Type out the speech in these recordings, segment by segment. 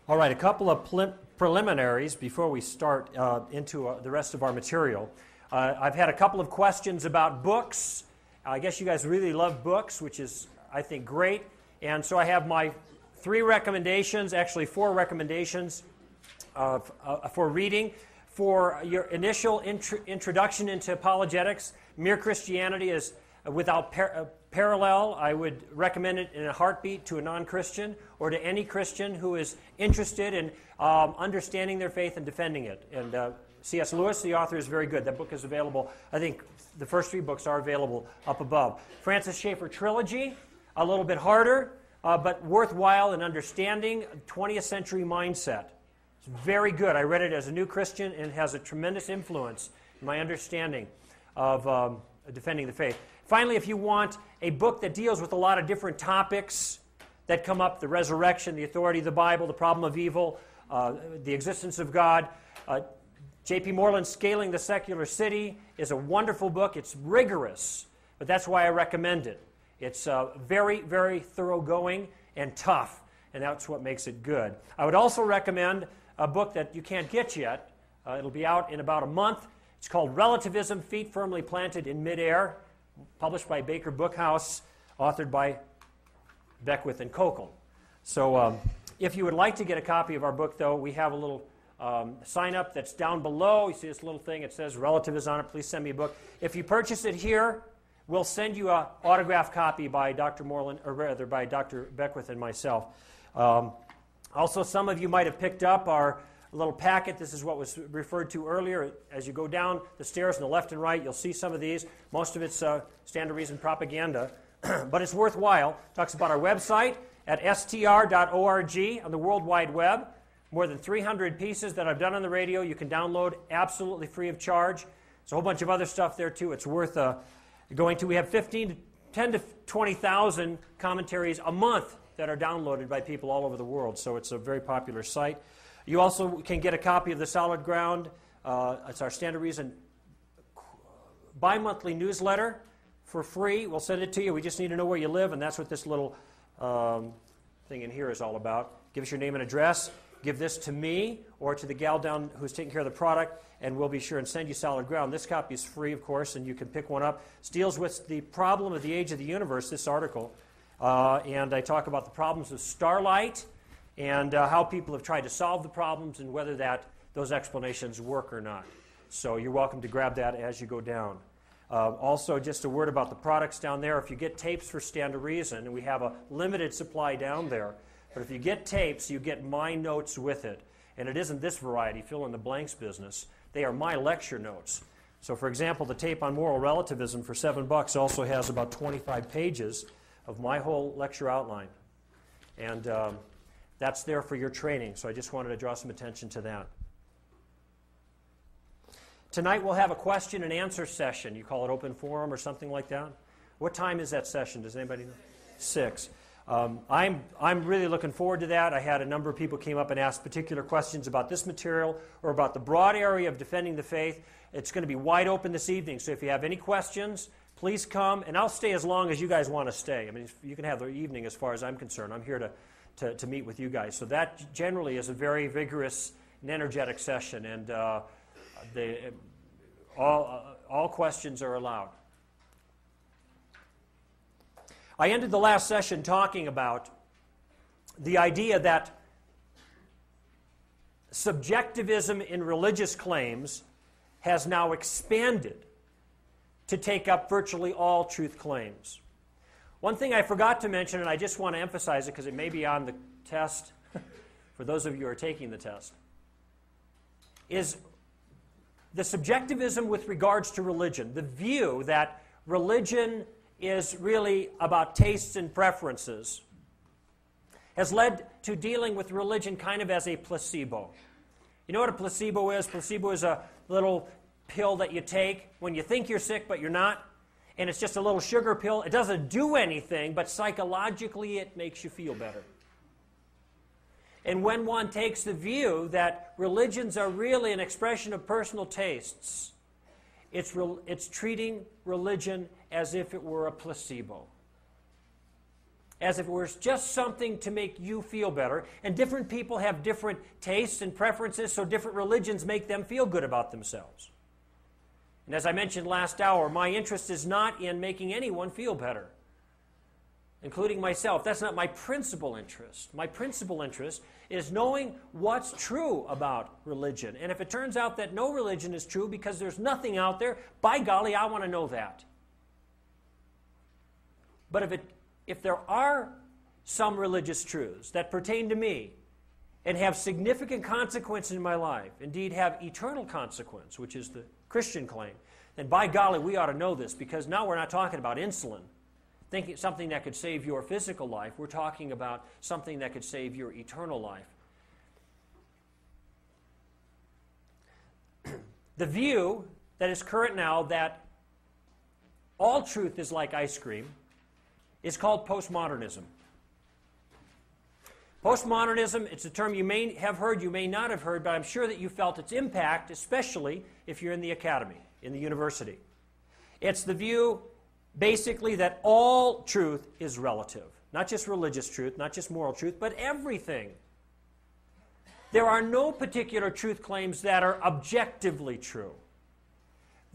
All right, a couple of preliminaries before we start into the rest of our material. I've had a couple of questions about books. I guess you guys really love books, which is, I think, great. And so I have my four recommendations for reading. For your initial introduction into apologetics, Mere Christianity is without parallel. I would recommend it in a heartbeat to a non-Christian or to any Christian who is interested in understanding their faith and defending it. And C.S. Lewis, the author, is very good. That book is available. I think the first three books are available up above. Francis Schaeffer Trilogy, a little bit harder, but worthwhile in understanding 20th century mindset. It's very good. I read it as a new Christian, and it has a tremendous influence in my understanding of defending the faith. Finally, if you want a book that deals with a lot of different topics that come up, the resurrection, the authority of the Bible, the problem of evil, the existence of God, J.P. Moreland's Scaling the Secular City is a wonderful book. It's rigorous, but that's why I recommend it. It's very, very thoroughgoing and tough, and that's what makes it good. I would also recommend a book that you can't get yet. It'll be out in about a month. It's called Relativism, Feet Firmly Planted in Midair, published by Baker Bookhouse, authored by Beckwith and Koukl. So if you would like to get a copy of our book, though, we have a little sign-up that's down below. You see this little thing. It says Relativism on it. Please send me a book. If you purchase it here, we'll send you an autographed copy by Dr. Moreland, or rather by Dr. Beckwith and myself. Also, some of you might have picked up our little packet. This is what was referred to earlier. As you go down the stairs on the left and right, you'll see some of these. Most of it's Stand to Reason propaganda, but it's worthwhile. It talks about our website at str.org on the World Wide Web. More than 300 pieces that I've done on the radio you can download absolutely free of charge. There's a whole bunch of other stuff there, too. It's worth going to. We have 10 to 20,000 commentaries a month that are downloaded by people all over the world, so it's a very popular site. You also can get a copy of the Solid Ground. It's our Stand to Reason bi-monthly newsletter for free. We'll send it to you. We just need to know where you live, and that's what this little thing in here is all about. Give us your name and address. Give this to me or to the gal down who's taking care of the product, and we'll be sure and send you Solid Ground. This copy is free, of course, and you can pick one up. It deals with the problem of the age of the universe, this article. And I talk about the problems of starlight and how people have tried to solve the problems and whether those explanations work or not. So you're welcome to grab that as you go down. Also, just a word about the products down there. If you get tapes for Stand to Reason, and we have a limited supply down there, but if you get tapes, you get my notes with it. And it isn't this variety, fill in the blanks business. They are my lecture notes. So, for example, the tape on moral relativism for $7 also has about 25 pages of my whole lecture outline. And that's there for your training, so I just wanted to draw some attention to that. Tonight we'll have a question and answer session. You call it open forum or something like that? What time is that session? Does anybody know? 6. I'm really looking forward to that. I had a number of people came up and asked particular questions about this material or about the broad area of defending the faith. It's going to be wide open this evening, so if you have any questions, please come, and I'll stay as long as you guys want to stay. I mean, you can have the evening as far as I'm concerned. I'm here to meet with you guys. So that generally is a very vigorous and energetic session, and all questions are allowed. I ended the last session talking about the idea that subjectivism in religious claims has now expanded to take up virtually all truth claims. One thing I forgot to mention, and I just want to emphasize it because it may be on the test for those of you who are taking the test, is the subjectivism with regards to religion, the view that religion is really about tastes and preferences, has led to dealing with religion kind of as a placebo. You know what a placebo is? Placebo is a little pill that you take when you think you're sick but you're not, and it's just a little sugar pill. It doesn't do anything, but psychologically it makes you feel better. And when one takes the view that religions are really an expression of personal tastes, it's treating religion as if it were a placebo. as if it was just something to make you feel better. And different people have different tastes and preferences, so different religions make them feel good about themselves. And as I mentioned last hour, my interest is not in making anyone feel better, including myself. That's not my principal interest. My principal interest is knowing what's true about religion. And if it turns out that no religion is true because there's nothing out there, by golly, I want to know that. But if there are some religious truths that pertain to me and have significant consequence in my life, indeed have eternal consequence, which is the Christian claim, then by golly, we ought to know this, because now we're not talking about insulin, thinking something that could save your physical life. We're talking about something that could save your eternal life. The view that is current now that all truth is like ice cream is called postmodernism. Postmodernism, it's a term you may have heard, you may not have heard, but I'm sure that you felt its impact, especially if you're in the academy, in the university. It's the view, basically, that all truth is relative. Not just religious truth, not just moral truth, but everything. There are no particular truth claims that are objectively true.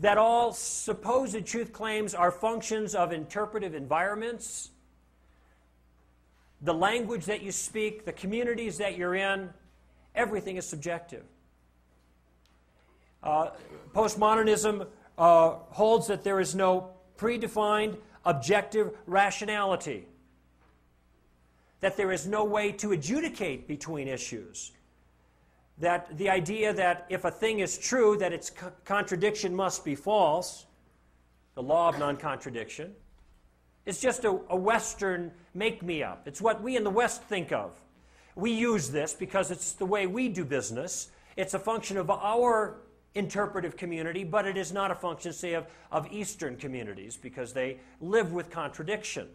That all supposed truth claims are functions of interpretive environments, the language that you speak, the communities that you're in, everything is subjective. Postmodernism holds that there is no predefined objective rationality, that there is no way to adjudicate between issues, that the idea that if a thing is true, that its contradiction must be false, the law of non-contradiction, is just a Western make-me-up. It's what we in the West think of. We use this because it's the way we do business. It's a function of our interpretive community, but it is not a function, say, of Eastern communities, because they live with contradiction.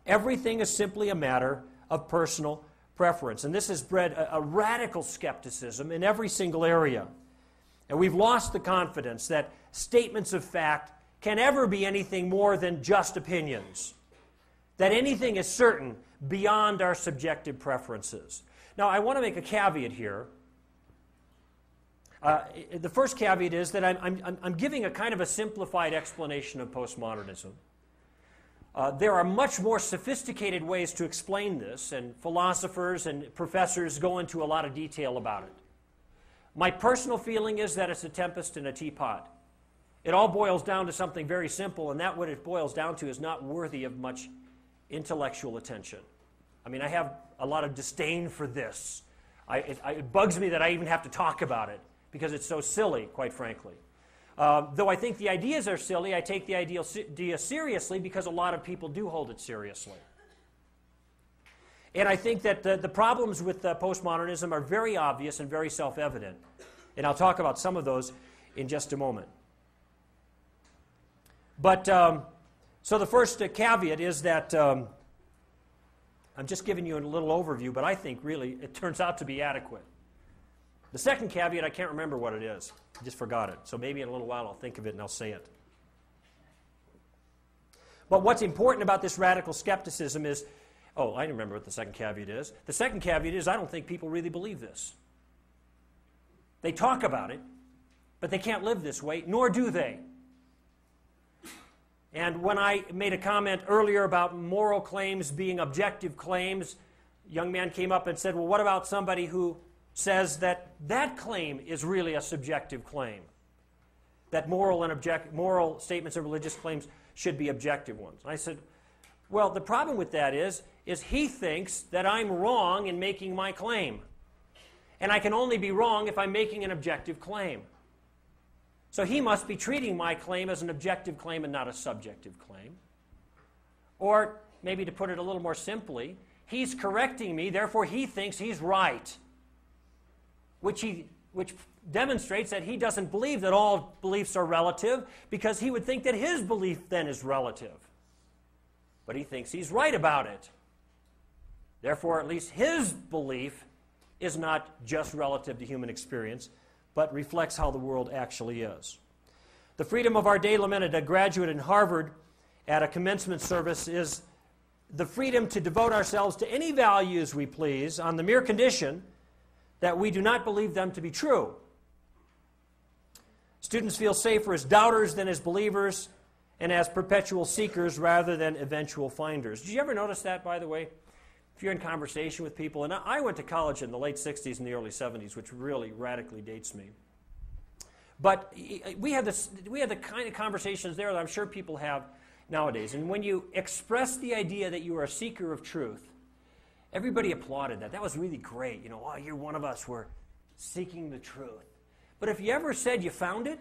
Everything is simply a matter of personal preference, and this has bred a radical skepticism in every single area. And we've lost the confidence that statements of fact can ever be anything more than just opinions, that anything is certain beyond our subjective preferences. Now, I want to make a caveat here. The first caveat is that I'm giving a kind of a simplified explanation of postmodernism. There are much more sophisticated ways to explain this, and philosophers and professors go into a lot of detail about it. My personal feeling is that it's a tempest in a teapot. It all boils down to something very simple, and that what it boils down to is not worthy of much intellectual attention. I mean, I have a lot of disdain for this. It bugs me that I even have to talk about it, because it's so silly, quite frankly. Though I think the ideas are silly, I take the idea seriously because a lot of people do hold it seriously. And I think that the problems with postmodernism are very obvious and very self-evident. And I'll talk about some of those in just a moment. But, so the first caveat is that I'm just giving you a little overview, but I think really it turns out to be adequate. The second caveat, I can't remember what it is. I just forgot it. So maybe in a little while I'll think of it and I'll say it. But what's important about this radical skepticism is, oh, I remember what the second caveat is. The second caveat is I don't think people really believe this. They talk about it, but they can't live this way, nor do they. And when I made a comment earlier about moral claims being objective claims, a young man came up and said, well, what about somebody who says that that claim is really a subjective claim, that moral statements and religious claims should be objective ones? I said, well, the problem with that is he thinks that I'm wrong in making my claim. And I can only be wrong if I'm making an objective claim. So he must be treating my claim as an objective claim and not a subjective claim. Or, maybe to put it a little more simply, he's correcting me, therefore he thinks he's right. Which demonstrates that he doesn't believe that all beliefs are relative, because he would think that his belief then is relative. But he thinks he's right about it. Therefore, at least his belief is not just relative to human experience, but reflects how the world actually is. The Freedom of Our Day lamented a graduate in Harvard at a commencement service is the freedom to devote ourselves to any values we please on the mere condition that we do not believe them to be true. Students feel safer as doubters than as believers, and as perpetual seekers rather than eventual finders. Did you ever notice that, by the way? If you're in conversation with people, and I went to college in the late 60s and the early 70s, which really radically dates me. But we had the kind of conversations there that I'm sure people have nowadays. And when you express the idea that you are a seeker of truth, everybody applauded that. That was really great. You know, oh, you're one of us. We're seeking the truth. But if you ever said you found it,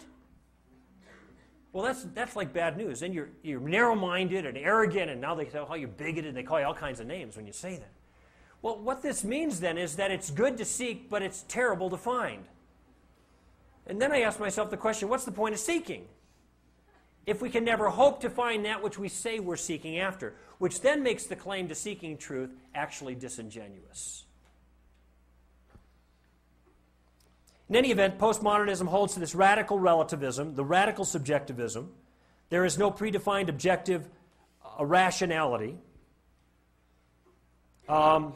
well, that's like bad news. Then you're narrow-minded and arrogant, and now they say, oh, you're bigoted, and they call you all kinds of names when you say that. Well, what this means then is that it's good to seek, but it's terrible to find. And then I ask myself the question, what's the point of seeking? If we can never hope to find that which we say we're seeking after, which then makes the claim to seeking truth actually disingenuous. In any event, postmodernism holds to this radical relativism, the radical subjectivism. There is no predefined objective rationality. There are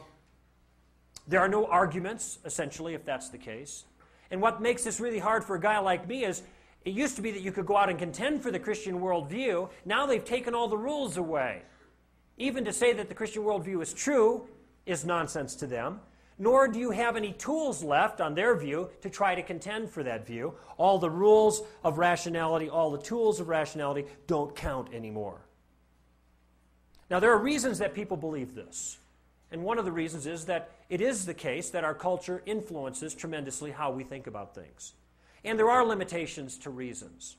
no arguments, essentially, if that's the case. And what makes this really hard for a guy like me is, it used to be that you could go out and contend for the Christian worldview. Now they've taken all the rules away. Even to say that the Christian worldview is true is nonsense to them. Nor do you have any tools left, on their view, to try to contend for that view. All the rules of rationality, all the tools of rationality don't count anymore. Now, there are reasons that people believe this. And one of the reasons is that it is the case that our culture influences tremendously how we think about things. And there are limitations to reasons.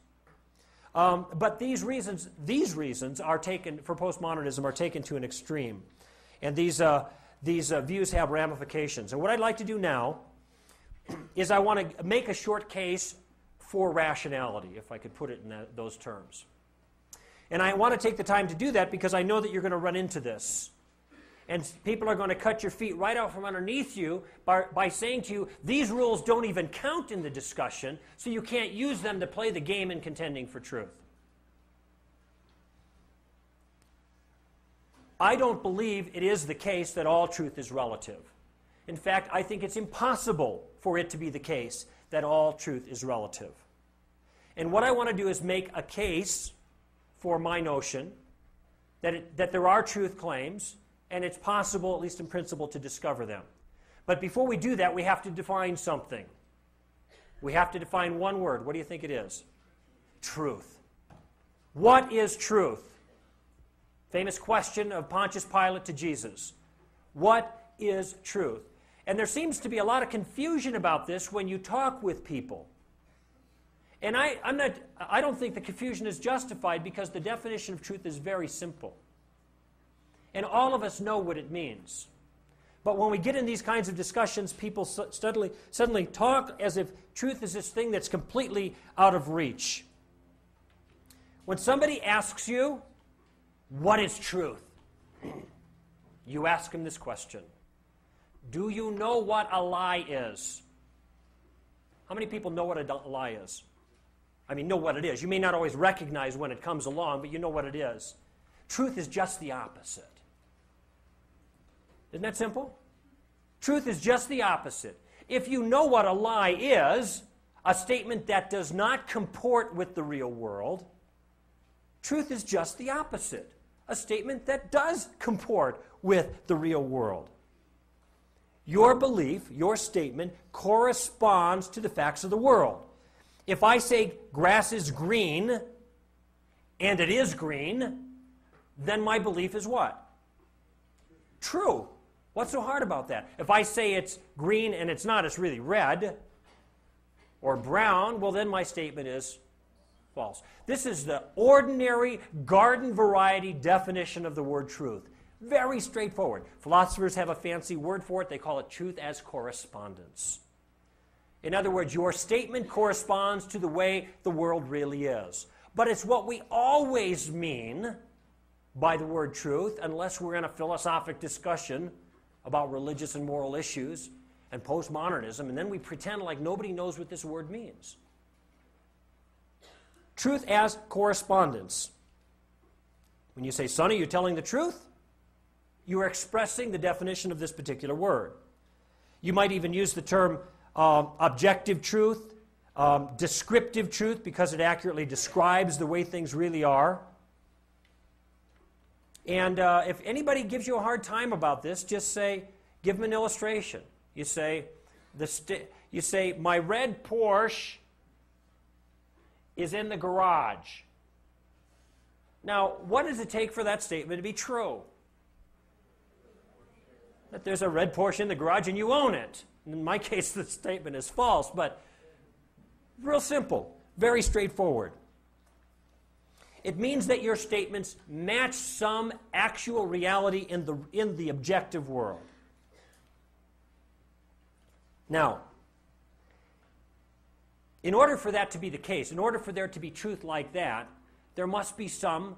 But these reasons are taken, for postmodernism, are taken to an extreme. And these views have ramifications. And what I'd like to do now is I want to make a short case for rationality, if I could put it in those terms. And I want to take the time to do that because I know that you're going to run into this. And people are going to cut your feet right out from underneath you by saying to you, these rules don't even count in the discussion, so you can't use them to play the game in contending for truth. I don't believe it is the case that all truth is relative. In fact, I think it's impossible for it to be the case that all truth is relative. And what I want to do is make a case for my notion that there are truth claims, and it's possible, at least in principle, to discover them. But before we do that, we have to define something. We have to define one word. What do you think it is? Truth. What is truth? Famous question of Pontius Pilate to Jesus. What is truth? And there seems to be a lot of confusion about this when you talk with people. And I don't think the confusion is justified because the definition of truth is very simple. And all of us know what it means. But when we get in these kinds of discussions, people suddenly talk as if truth is this thing that's completely out of reach. When somebody asks you, what is truth? You ask them this question. Do you know what a lie is? How many people know what a lie is? I mean, know what it is. You may not always recognize when it comes along, but you know what it is. Truth is just the opposite. Isn't that simple? Truth is just the opposite. If you know what a lie is, a statement that does not comport with the real world, truth is just the opposite. A statement that does comport with the real world. Your belief, your statement, corresponds to the facts of the world. If I say grass is green, and it is green, then my belief is what? True. What's so hard about that? If I say it's green and it's not, it's really red or brown, well then my statement is false. This is the ordinary garden variety definition of the word truth. Very straightforward. Philosophers have a fancy word for it. They call it truth as correspondence. In other words, your statement corresponds to the way the world really is. But it's what we always mean by the word truth, unless we're in a philosophic discussion about religious and moral issues and postmodernism, and then we pretend like nobody knows what this word means. Truth as correspondence. When you say, Sonny, you're telling the truth? You are expressing the definition of this particular word. You might even use the term objective truth, descriptive truth, because it accurately describes the way things really are. And if anybody gives you a hard time about this, just say, give them an illustration. You say, my red Porsche is in the garage. Now, what does it take for that statement to be true? That there's a red Porsche in the garage and you own it. In my case, the statement is false, but real simple, very straightforward. It means that your statements match some actual reality in the objective world. Now, in order for that to be the case, in order for there to be truth like that, there must be some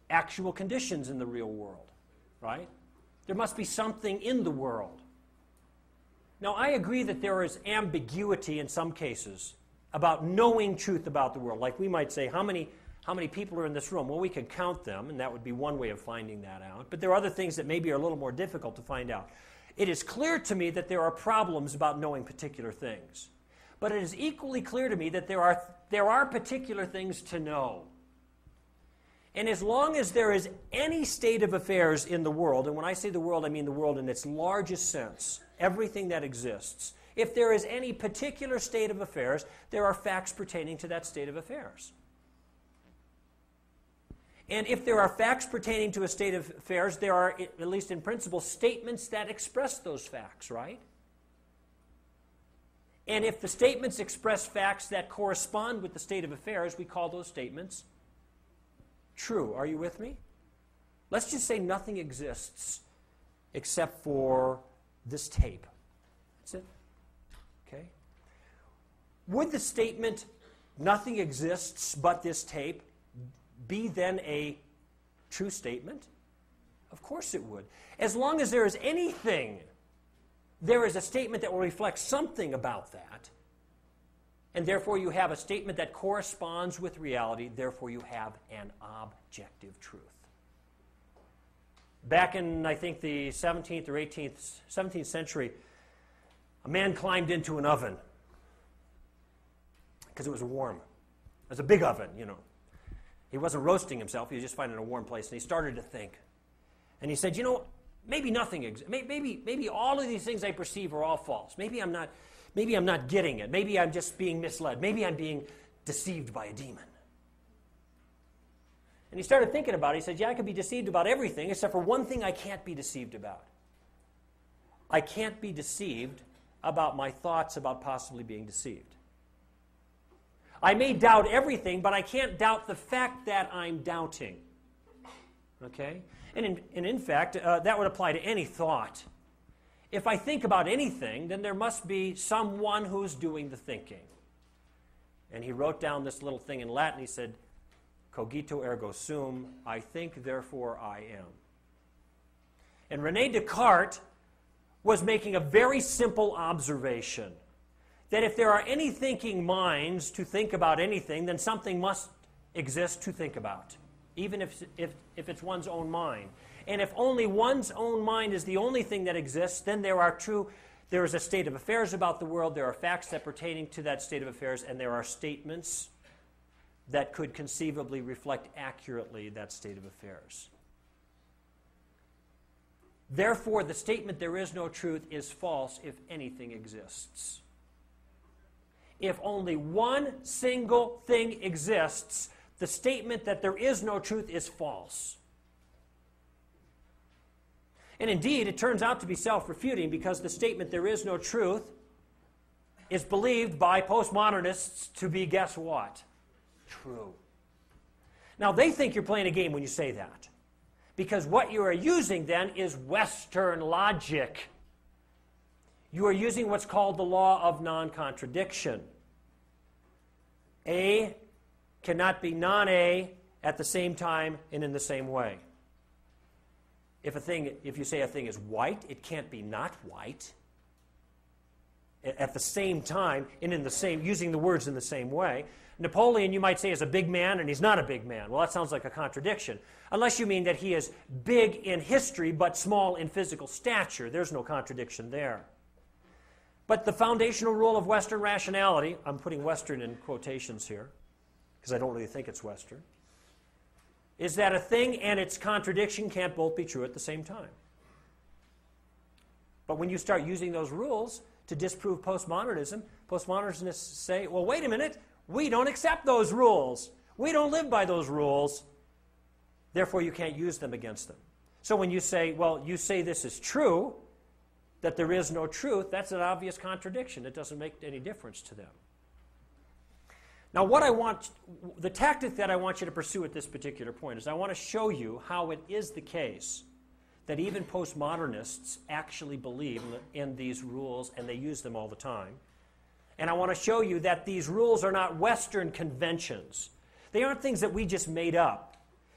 actual conditions in the real world, right? There must be something in the world. Now, I agree that there is ambiguity in some cases about knowing truth about the world. Like we might say, how many people are in this room? Well, we could count them, and that would be one way of finding that out. But there are other things that maybe are a little more difficult to find out. It is clear to me that there are problems about knowing particular things. But it is equally clear to me that there are particular things to know. And as long as there is any state of affairs in the world, and when I say the world, I mean the world in its largest sense, everything that exists, if there is any particular state of affairs, there are facts pertaining to that state of affairs. And if there are facts pertaining to a state of affairs, there are, at least in principle, statements that express those facts, right? And if the statements express facts that correspond with the state of affairs, we call those statements true. Are you with me? Let's just say nothing exists except for this tape. That's it. Okay? Would the statement, nothing exists but this tape, be then a true statement? Of course it would. As long as there is anything, there is a statement that will reflect something about that. And therefore you have a statement that corresponds with reality. Therefore you have an objective truth. Back in, I think, the 17th or 17th century, a man climbed into an oven because it was warm. It was a big oven, you know. He wasn't roasting himself. He was just finding a warm place. And he started to think. And he said, you know, maybe nothing exists. Maybe all of these things I perceive are all false. Maybe I'm not getting it. Maybe I'm just being misled. Maybe I'm being deceived by a demon. And he started thinking about it. He said, yeah, I could be deceived about everything except for one thing I can't be deceived about. I can't be deceived about my thoughts about possibly being deceived. I may doubt everything, but I can't doubt the fact that I'm doubting. Okay? And in fact, that would apply to any thought. If I think about anything, then there must be someone who's doing the thinking. And he wrote down this little thing in Latin. He said, cogito ergo sum, I think, therefore I am. And René Descartes was making a very simple observation, that if there are any thinking minds to think about anything, then something must exist to think about, even if it's one's own mind. And if only one's own mind is the only thing that exists, then there is a state of affairs about the world, there are facts that pertaining to that state of affairs, and there are statements that could conceivably reflect accurately that state of affairs. Therefore, the statement there is no truth is false if anything exists. If only one single thing exists, the statement that there is no truth is false. And indeed, it turns out to be self-refuting because the statement there is no truth is believed by postmodernists to be, guess what? True. Now, they think you're playing a game when you say that, because what you are using then is Western logic. You are using what's called the law of non-contradiction. A cannot be non-A at the same time and in the same way. If you say a thing is white, it can't be not white. at the same time and in the same, using the words in the same way. Napoleon, you might say, is a big man, and he's not a big man. Well, that sounds like a contradiction. Unless you mean that he is big in history but small in physical stature. There's no contradiction there. But the foundational rule of Western rationality, I'm putting Western in quotations here, because I don't really think it's Western, is that a thing and its contradiction can't both be true at the same time. But when you start using those rules to disprove postmodernism, postmodernists say, well, wait a minute, we don't accept those rules. We don't live by those rules. Therefore, you can't use them against them. So when you say, well, you say this is true, that there is no truth, that's an obvious contradiction. It doesn't make any difference to them. Now, the tactic that I want you to pursue at this particular point is I want to show you how it is the case that even postmodernists actually believe in these rules, and they use them all the time. And I want to show you that these rules are not Western conventions. They aren't things that we just made up.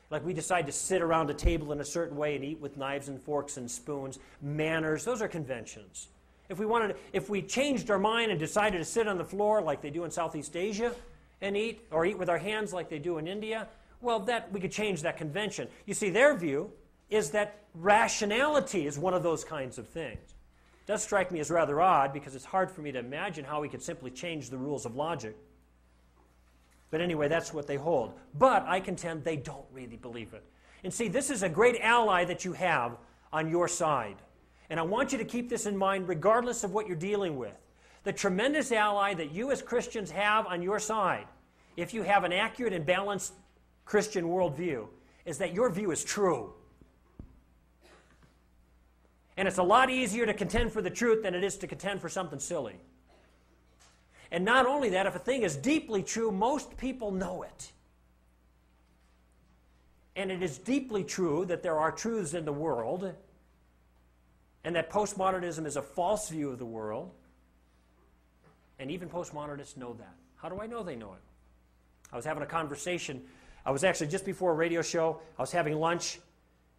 Like we decide to sit around a table in a certain way and eat with knives and forks and spoons. Manners, those are conventions. If we changed our mind and decided to sit on the floor like they do in Southeast Asia and eat, or eat with our hands like they do in India, well, we could change that convention. You see, their view is that rationality is one of those kinds of things. It does strike me as rather odd because it's hard for me to imagine how we could simply change the rules of logic. But anyway, that's what they hold. But I contend they don't really believe it. And see, this is a great ally that you have on your side. And I want you to keep this in mind regardless of what you're dealing with. The tremendous ally that you as Christians have on your side, if you have an accurate and balanced Christian worldview, is that your view is true. And it's a lot easier to contend for the truth than it is to contend for something silly. And not only that, if a thing is deeply true, most people know it. And it is deeply true that there are truths in the world, and that postmodernism is a false view of the world. And even postmodernists know that. How do I know they know it? I was having a conversation. I was actually just before a radio show. I was having lunch,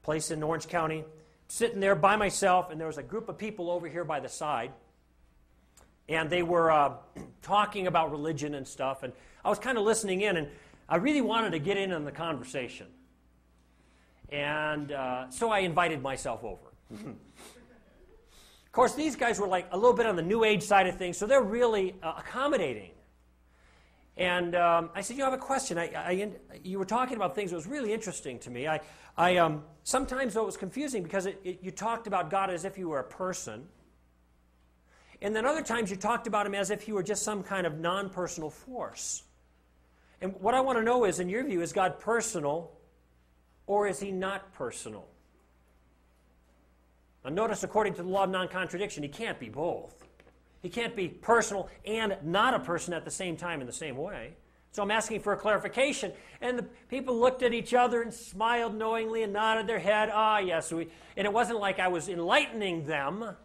place in Orange County, sitting there by myself, and there was a group of people over here by the side. And they were talking about religion and stuff. And I was kind of listening in, and I really wanted to get in on the conversation. And so I invited myself over. Of course, these guys were like a little bit on the New Age side of things, so they're really accommodating. And I said, you have a question. You were talking about things that was really interesting to me. Sometimes it was confusing because you talked about God as if he were a person. And then other times you talked about him as if he were just some kind of non-personal force. And what I want to know is, in your view, is God personal or is he not personal? Now notice, according to the law of non-contradiction, he can't be both. He can't be personal and not a person at the same time in the same way. So I'm asking for a clarification. And the people looked at each other and smiled knowingly and nodded their head. Ah, yes. And it wasn't like I was enlightening them.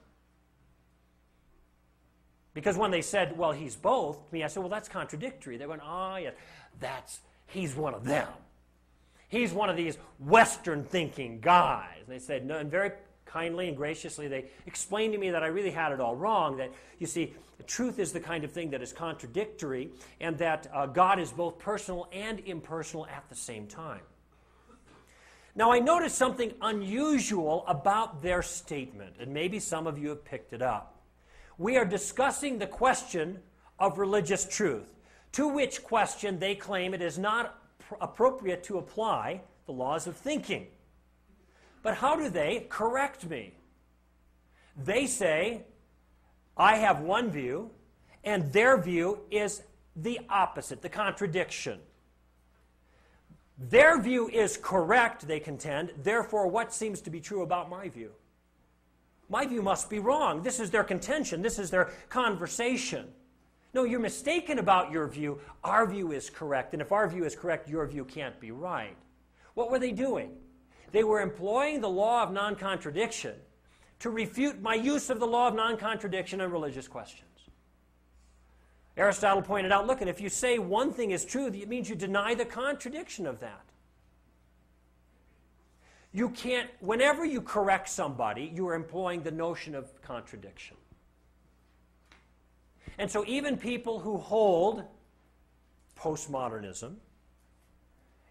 Because when they said, well, he's both, to me, I said, well, that's contradictory. They went, ah, yes, he's one of them. He's one of these Western thinking guys. And they said, no, and very kindly and graciously, they explained to me that I really had it all wrong, that, you see, the truth is the kind of thing that is contradictory, and that God is both personal and impersonal at the same time. Now, I noticed something unusual about their statement, and maybe some of you have picked it up. We are discussing the question of religious truth, to which question they claim it is not appropriate to apply the laws of thinking. But how do they correct me? They say, I have one view, and their view is the opposite, the contradiction. Their view is correct, they contend, therefore what seems to be true about my view? My view must be wrong. This is their contention. This is their conversation. No, you're mistaken about your view. Our view is correct, and if our view is correct, your view can't be right. What were they doing? They were employing the law of non-contradiction to refute my use of the law of non-contradiction in religious questions. Aristotle pointed out, look, and if you say one thing is true, it means you deny the contradiction of that. You can't, whenever you correct somebody, you are employing the notion of contradiction. And so even people who hold postmodernism,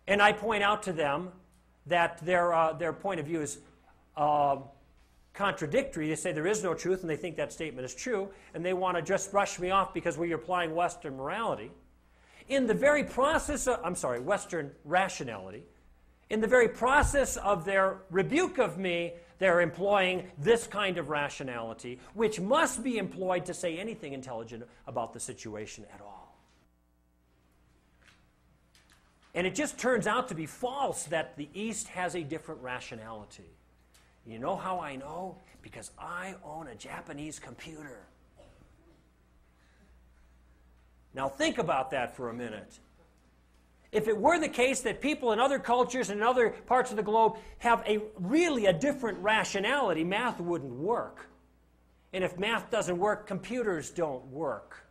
and I point out to them that their point of view is contradictory. They say there is no truth, and they think that statement is true, and they want to just brush me off because we're applying Western morality. In the very process of, Western rationality, in the very process of their rebuke of me, they're employing this kind of rationality, which must be employed to say anything intelligent about the situation at all. And it just turns out to be false that the East has a different rationality. You know how I know? Because I own a Japanese computer. Now think about that for a minute. If it were the case that people in other cultures and in other parts of the globe have really a different rationality, math wouldn't work. And if math doesn't work, computers don't work.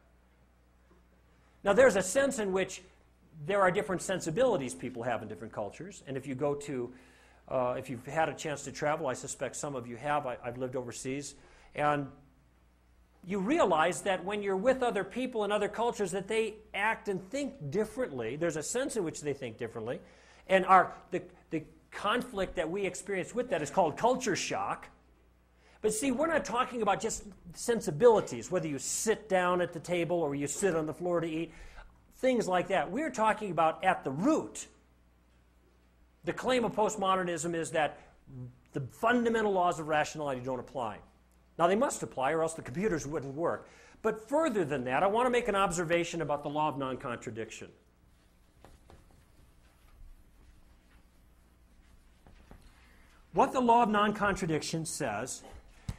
Now there's a sense in which there are different sensibilities people have in different cultures. And if you go to, if you've had a chance to travel, I suspect some of you have. I've lived overseas. And you realize that when you're with other people in other cultures that they act and think differently. There's a sense in which they think differently. And the conflict that we experience with that is called culture shock. But see, we're not talking about just sensibilities, whether you sit down at the table or you sit on the floor to eat, things like that. We're talking about at the root. The claim of postmodernism is that the fundamental laws of rationality don't apply. Now, they must apply or else the computers wouldn't work. But further than that, I want to make an observation about the law of non-contradiction. What the law of non-contradiction says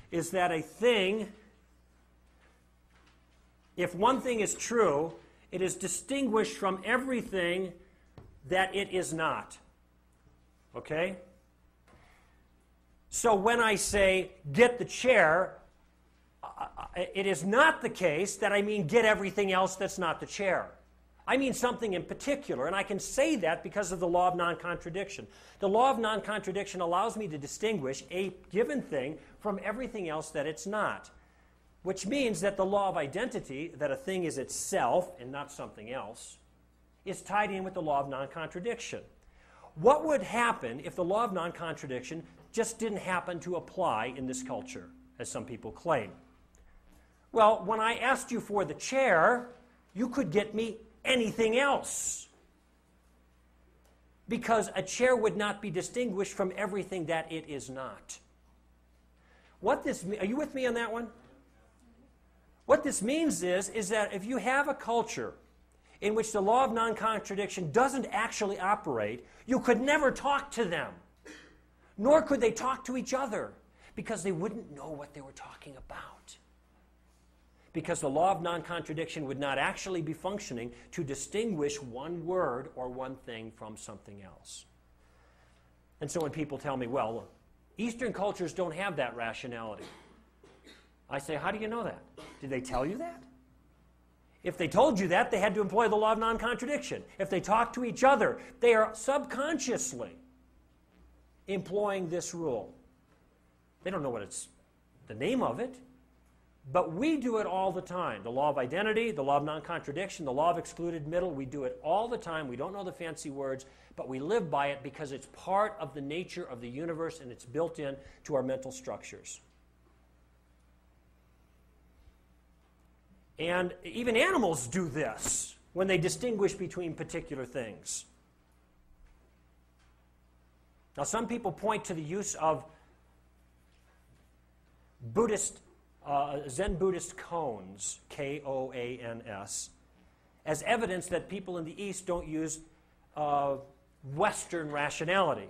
is that a thing, if one thing is true, it is distinguished from everything that it is not. Okay? So when I say, get the chair, it is not the case that I mean get everything else that's not the chair. I mean something in particular, and I can say that because of the law of non-contradiction. The law of non-contradiction allows me to distinguish a given thing from everything else that it's not, which means that the law of identity, that a thing is itself and not something else, is tied in with the law of non-contradiction. What would happen if the law of non-contradiction just didn't happen to apply in this culture, as some people claim? Well, when I asked you for the chair, you could get me anything else, because a chair would not be distinguished from everything that it is not. Are you with me on that one? What this means is that if you have a culture in which the law of non-contradiction doesn't actually operate, you could never talk to them. Nor could they talk to each other, because they wouldn't know what they were talking about. Because the law of non-contradiction would not actually be functioning to distinguish one word or one thing from something else. And so when people tell me, well, Eastern cultures don't have that rationality, I say, how do you know that? Did they tell you that? If they told you that, they had to employ the law of non-contradiction. If they talk to each other, they are subconsciously employing this rule. They don't know what it's the name of it, but we do it all the time. The law of identity, the law of non-contradiction, the law of excluded middle, we do it all the time. We don't know the fancy words, but we live by it because it's part of the nature of the universe and it's built in to our mental structures. And even animals do this when they distinguish between particular things. Now, some people point to the use of Zen Buddhist koans, K-O-A-N-S, as evidence that people in the East don't use Western rationality.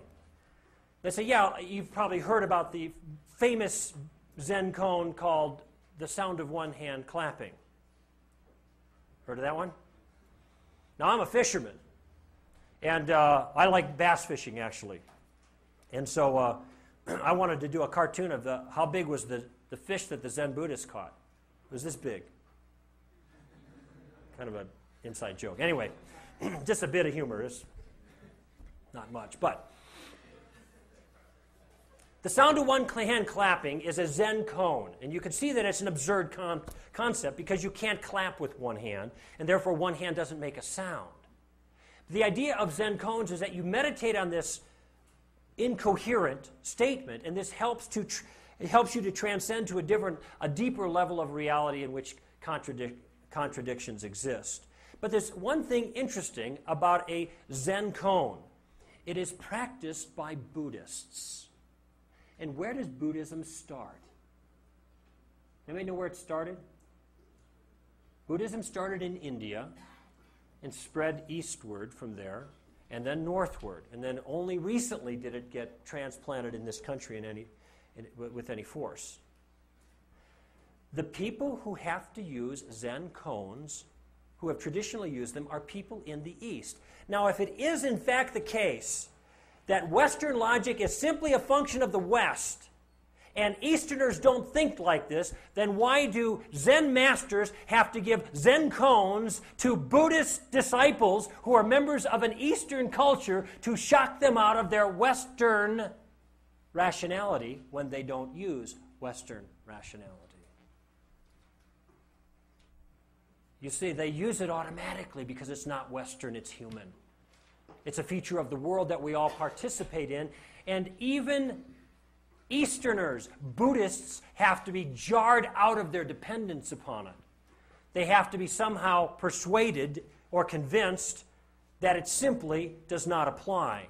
They say, yeah, you've probably heard about the famous Zen koan called the sound of one hand clapping. Heard of that one? Now, I'm a fisherman, and I like bass fishing, actually. And so I wanted to do a cartoon of how big was the fish that the Zen Buddhists caught. It was this big. Kind of an inside joke. Anyway, just a bit of humor. It's not much. But The sound of one hand clapping is a Zen cone, and you can see that it's an absurd concept because you can't clap with one hand, and therefore one hand doesn't make a sound. The idea of Zen cones is that you meditate on this incoherent statement, and this helps you to transcend to a deeper level of reality in which contradictions exist. But there's one thing interesting about a Zen cone. It is practiced by Buddhists. And where does Buddhism start? Anybody know where it started? Buddhism started in India and spread eastward from there, and then northward. And then only recently did it get transplanted in this country with any force. The people who have to use Zen cones, who have traditionally used them, are people in the East. Now, if it is in fact the case that Western logic is simply a function of the West, and Easterners don't think like this, then why do Zen masters have to give Zen cones to Buddhist disciples who are members of an Eastern culture to shock them out of their Western rationality when they don't use Western rationality? You see, they use it automatically because it's not Western, it's human. It's a feature of the world that we all participate in. And even Easterners, Buddhists, have to be jarred out of their dependence upon it. They have to be somehow persuaded or convinced that it simply does not apply.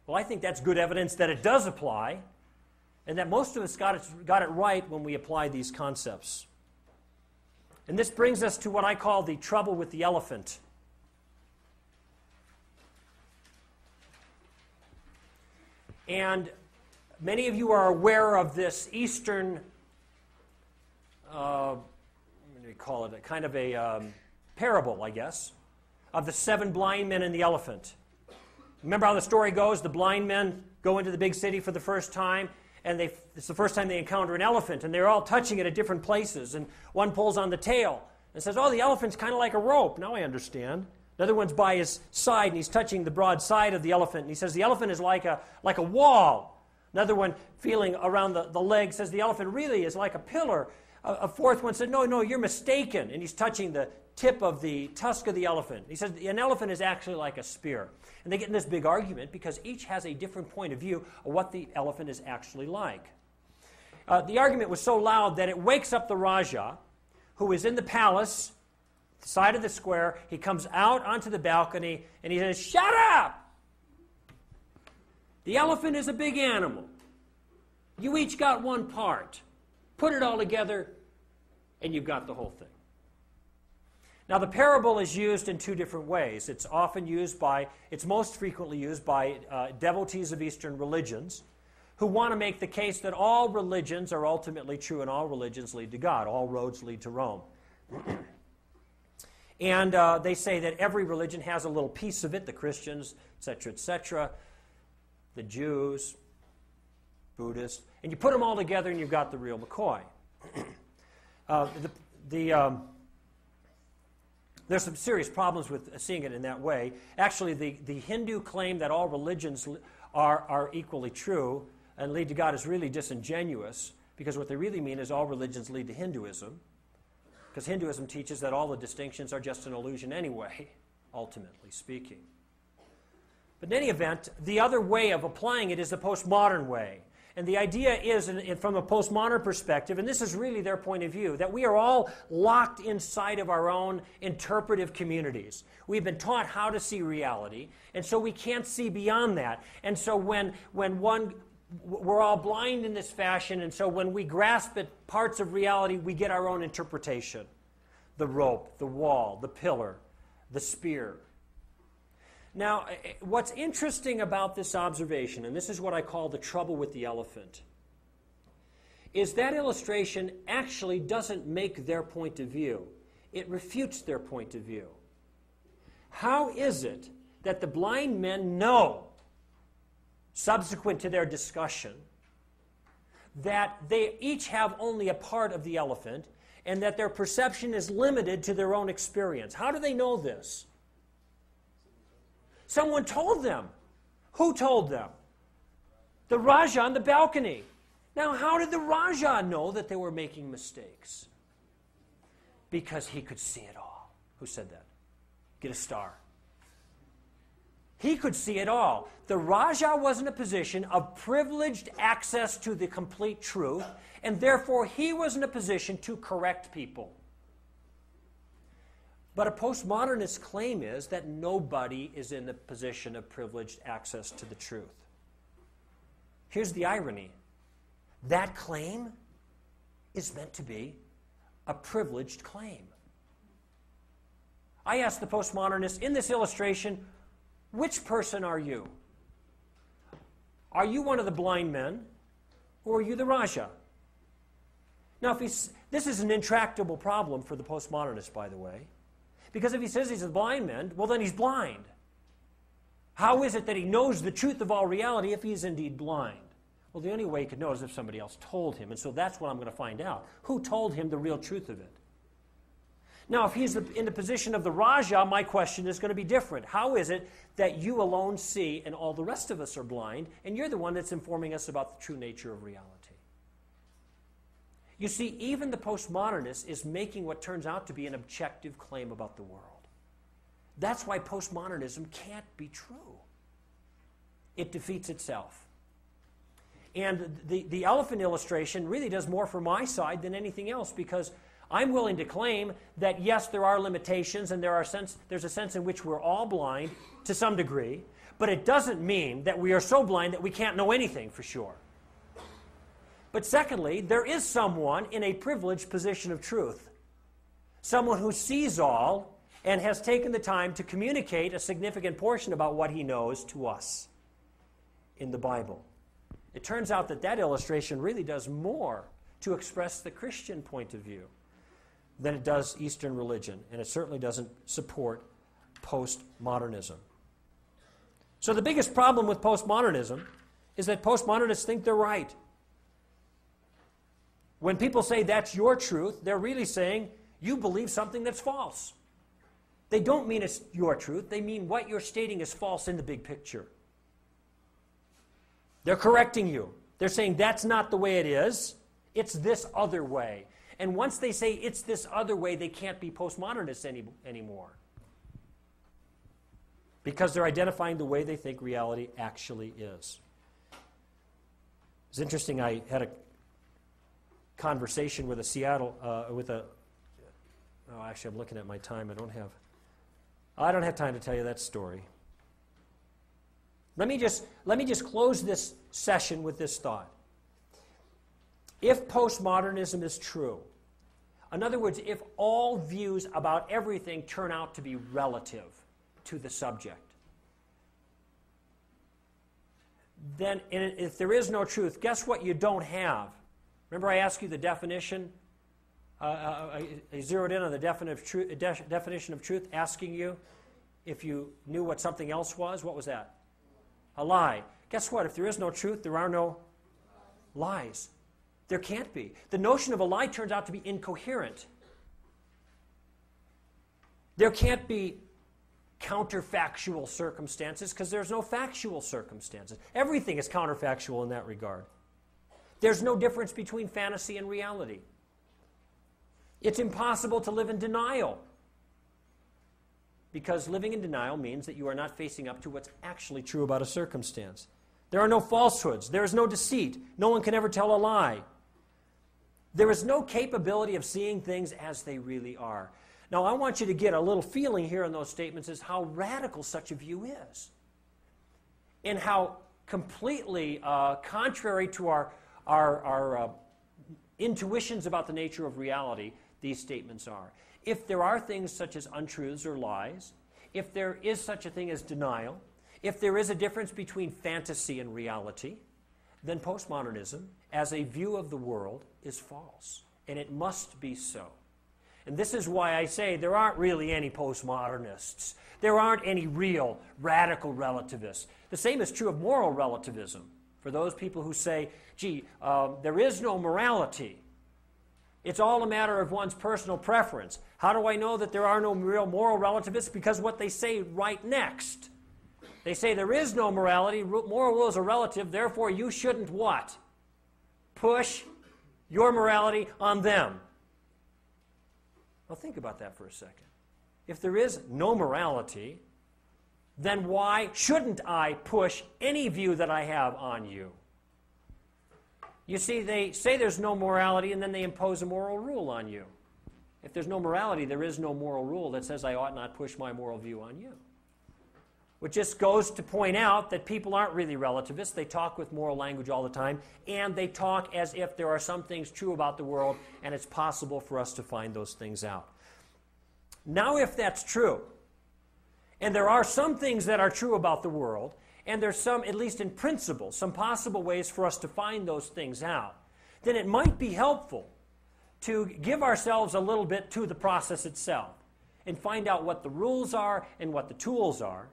Well, I think that's good evidence that it does apply, and that most of us got it right when we apply these concepts. And this brings us to what I call the trouble with the elephant. And many of you are aware of this Eastern, what do you call it, a kind of a parable, I guess, of the 7 blind men and the elephant. Remember how the story goes? The blind men go into the big city for the first time, and it's the first time they encounter an elephant, and they're all touching it at different places, and one pulls on the tail and says, oh, the elephant's kind of like a rope. Now I understand. Another one's by his side, and he's touching the broad side of the elephant, and he says the elephant is like a wall. Another one, feeling around the leg, says the elephant really is like a pillar. A fourth one said, no, you're mistaken, and he's touching the tip of the tusk of the elephant. He says an elephant is actually like a spear. And they get in this big argument because each has a different point of view of what the elephant is actually like. The argument was so loud that it wakes up the Raja, who is in the palace, the side of the square. He comes out onto the balcony and he says, shut up! The elephant is a big animal. You each got one part. Put it all together and you've got the whole thing. Now, the parable is used in 2 different ways. It's most frequently used by devotees of Eastern religions who want to make the case that all religions are ultimately true and all religions lead to God. All roads lead to Rome. And they say that every religion has a little piece of it, the Christians, etc., the Jews, Buddhists, and you put them all together and you've got the real McCoy. There's some serious problems with seeing it in that way. Actually, the Hindu claim that all religions are equally true and lead to God is really disingenuous, because what they really mean is all religions lead to Hinduism, because Hinduism teaches that all the distinctions are just an illusion anyway, ultimately speaking. But in any event, the other way of applying it is the postmodern way. And the idea is, from a postmodern perspective, and this is really their point of view, that we are all locked inside of our own interpretive communities. We've been taught how to see reality, and so we can't see beyond that. And so we're all blind in this fashion, and so when we grasp at parts of reality, we get our own interpretation. The rope, the wall, the pillar, the spear. Now, what's interesting about this observation, and this is what I call the trouble with the elephant, is that illustration actually doesn't make their point of view. It refutes their point of view. How is it that the blind men know, subsequent to their discussion, that they each have only a part of the elephant and that their perception is limited to their own experience? How do they know this? Someone told them. Who told them? The Raja on the balcony. Now, how did the Raja know that they were making mistakes? Because he could see it all. Who said that? Get a star. He could see it all. The Raja was in a position of privileged access to the complete truth, and therefore he was in a position to correct people. But a postmodernist claim is that nobody is in the position of privileged access to the truth. Here's the irony. That claim is meant to be a privileged claim. I asked the postmodernist, in this illustration, which person are you? Are you one of the blind men, or are you the Raja? Now, this is an intractable problem for the postmodernist, by the way, because if he says he's a blind man, well, then he's blind. How is it that he knows the truth of all reality if he is indeed blind? Well, the only way he could know is if somebody else told him, and so that's what I'm going to find out. Who told him the real truth of it? Now, if he's in the position of the Raja, my question is going to be different. How is it that you alone see and all the rest of us are blind, and you're the one that's informing us about the true nature of reality? You see, even the postmodernist is making what turns out to be an objective claim about the world. That's why postmodernism can't be true. It defeats itself. And the elephant illustration really does more for my side than anything else, because I'm willing to claim that, yes, there are limitations and there's a sense in which we're all blind to some degree, but it doesn't mean that we are so blind that we can't know anything for sure. But secondly, there is someone in a privileged position of truth, someone who sees all and has taken the time to communicate a significant portion about what he knows to us in the Bible. It turns out that that illustration really does more to express the Christian point of view than it does Eastern religion, and it certainly doesn't support postmodernism. So the biggest problem with postmodernism is that postmodernists think they're right. When people say that's your truth, they're really saying you believe something that's false. They don't mean it's your truth, they mean what you're stating is false in the big picture. They're correcting you. They're saying that's not the way it is, it's this other way. And once they say it's this other way, they can't be postmodernists anymore. Because they're identifying the way they think reality actually is. It's interesting, I had a conversation with actually I'm looking at my time. I don't have time to tell you that story. Let me just close this session with this thought. If postmodernism is true, in other words, if all views about everything turn out to be relative to the subject, then if there is no truth, guess what you don't have? Remember I asked you the definition? I zeroed in on the definition of truth, asking you if you knew what something else was. What was that? A lie. Guess what? If there is no truth, there are no lies. There can't be. The notion of a lie turns out to be incoherent. There can't be counterfactual circumstances because there's no factual circumstances. Everything is counterfactual in that regard. There's no difference between fantasy and reality. It's impossible to live in denial, because living in denial means that you are not facing up to what's actually true about a circumstance. There are no falsehoods. There is no deceit. No one can ever tell a lie. There is no capability of seeing things as they really are. Now, I want you to get a little feeling here in those statements as how radical such a view is, and how completely contrary to our intuitions about the nature of reality these statements are. If there are things such as untruths or lies, if there is such a thing as denial, if there is a difference between fantasy and reality, then postmodernism, as a view of the world, is false. And it must be so. And this is why I say there aren't really any postmodernists. There aren't any real radical relativists. The same is true of moral relativism. For those people who say, gee, there is no morality. It's all a matter of one's personal preference. How do I know that there are no real moral relativists? Because what they say right next They say there is no morality, moral rules are relative, therefore you shouldn't what? Push your morality on them. Well, think about that for a second. If there is no morality, then why shouldn't I push any view that I have on you? You see, they say there's no morality, and then they impose a moral rule on you. If there's no morality, there is no moral rule that says I ought not push my moral view on you. Which just goes to point out that people aren't really relativists. They talk with moral language all the time, and they talk as if there are some things true about the world, and it's possible for us to find those things out. Now, if that's true, and there are some things that are true about the world, and there's some, at least in principle, some possible ways for us to find those things out, then it might be helpful to give ourselves a little bit to the process itself and find out what the rules are and what the tools are,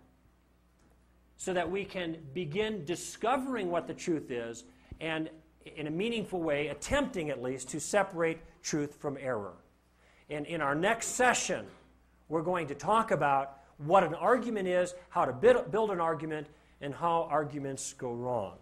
so that we can begin discovering what the truth is and, in a meaningful way, attempting at least to separate truth from error. And in our next session, we're going to talk about what an argument is, how to build an argument, and how arguments go wrong.